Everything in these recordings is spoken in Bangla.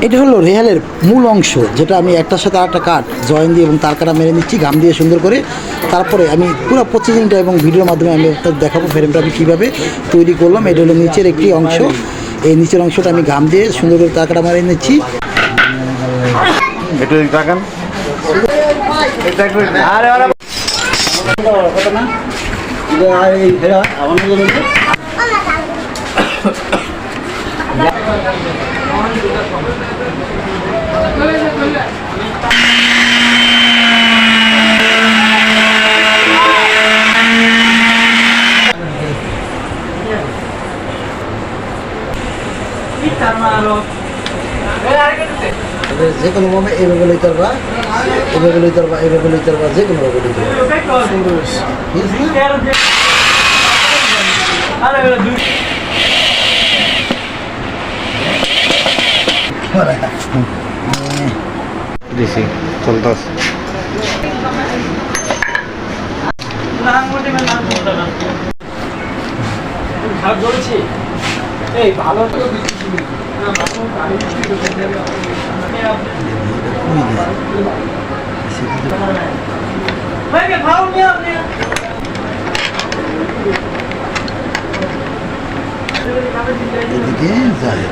এটা হলো রেহালের মূল অংশ, যেটা আমি একটার সাথে আরেকটা কাঠ জয়েন দিয়ে এবং তার কাটা মেরে নিচ্ছি ঘাম দিয়ে সুন্দর করে। তারপরে আমি পুরো প্রসেসিংটা এবং ভিডিওর মাধ্যমে আমি আপনাদের দেখাবো ফ্রেমটা আমি কীভাবে তৈরি করলাম। এটা হলো নিচের একটি অংশ, এই নিচের অংশটা আমি ঘাম দিয়ে সুন্দর করে তার কাটা মেরে নিচ্ছি। একটু তাকান। যে কোনোভাবে এইভাবে লইতে পারবা, এইভাবে লইতে পারবা, এইভাবে লইতে পারবা, যে কোনোভাবে লইতে পারবা। দিছি চলতাস। এই ভালো এদিকে যায়,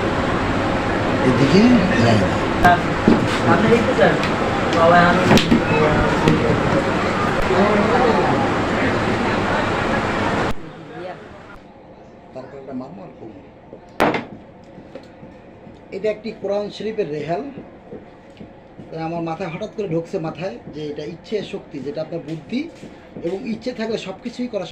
এদিকে যায় না। তারপর একটা মারমার করবো। এটা একটি কোরআন শরীফের রেহাল। আমার মাথায় হঠাৎ করে ঢুকছে মাথায় যে এটা ইচ্ছে শক্তি, যেটা আপনার বুদ্ধি এবং ইচ্ছে থাকলে সব কিছুই করা